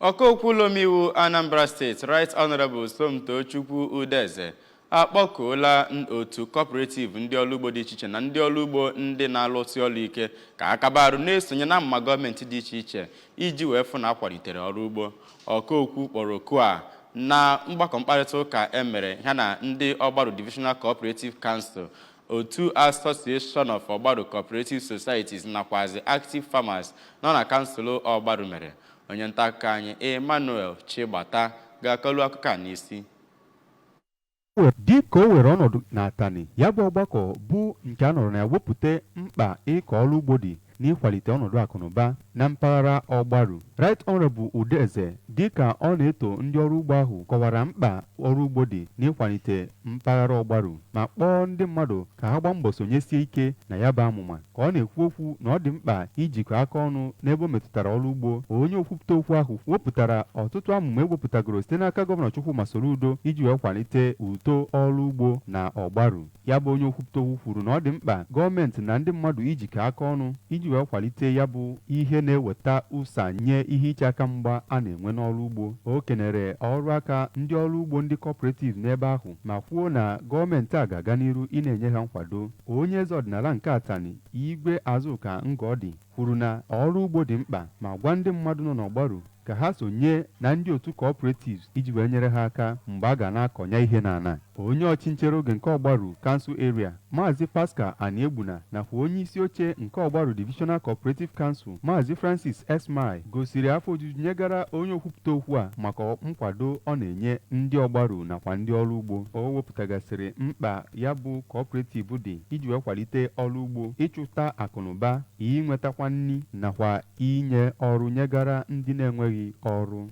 Okwuputaokwu Anambra State Right Honorable Somtochukwu Udeze akpọkuola otu cooperative ndị ọrụ ugbo dị iche iche na ndị ọrụ ugbo ndị na-alụsị ọrụ ike ka akabarụ na-esonye na mma gọọmenti dị iche iche iji wee fụ na akwalitere ọrụ ugbo. Okokwu kpọrọ oku a na mgbakọ mkparịta ụka emere ya na ndị Ọgbaru Divisional Cooperative Council, otu Association of Ọgbaru Cooperative Societies nakwazi Active Farmers nọ na kansụl Ọgbaru mere. Onye nta akụkọ anyị Emmanuel Chigbata ga-akọlu akụkọ a n'isi. Dịka o were ọnọdụ n'Atani, ya bụ ọgbakọ bụ nke a nọrọ na ya wepụta mkpa ịkọ ọrụ ugbo dị n'ịkwalite ọnọdụ akụnụba na mpaghara Ọgbaru. Right Honorable Udeze dịka ọ na-eto ndị ọrụ ugbo ahụ kọwara mkpa ọrụ ugbo dị n'ịkwalite mpaghara Ọgbaru ma kpọọ ndị mmadụ ka ha gbaa mbọ sonyesie ike na ya bụ amụma. Ka ọ na-ekwu okwu na ọ dị mkpa ijikọ aka ọnụ n'ebe o metụtara ọrụ ugbo, onye okwuputaokwu ahụ wepụtara ọtụtụ amụma ewepụtagoro site n'aka Gọvanọ Chukwuma Soludo iji wee kwalite uto ọrụ ugbo na Ọgbaru. Ya bụ onye okwuputaokwu kwuru na ọ dị mkpa gọọmenti na ndị mmadụ ijikọ aka ọnụ iji wee kwalite ya bụ ihe na-eweta ụsa nye ihe iche aka mgba a na-enwe n'ọrụ ugbo. O kenere ọrụ aka ndị ọrụ ugbo ndị cooperative n'ebe ahụ ma kwuo na gọọmenti a ga-aga n'iru ị na-enye ha nkwado. Onye eze ọdịnala nke Atani Igwe Azụka Ngọdị kwuru na ọrụ ugbo dị mkpa ma gwa ndị mmadụ nọ n'Ọgbaru ka ha sonye na ndị otu cooperatives iji wee nyere ha aka mgbe a ga na-akọnya ihe n'ala. Onye ọchịnchere oge nke Ọgbaru Council Area Maazị Pascal Aniebuna nakwa onye isi oche nke Ọgbaru Divisional Cooperative Council Maazị Francis Esmai gosiri afọ ojuju nyegara onye okwuputaokwu a maka nkwado ọ na-enye ndị Ọgbaru nakwa ndị ọrụ ugbo. O wepụtagasịrị mkpa ya bụ cooperative dị iji wee kwalite ọrụ ugbo, ịchụta akụnụba, inwetakwa nri nakwa inye ọrụ nyegara ndị na-enweghị ọrụ.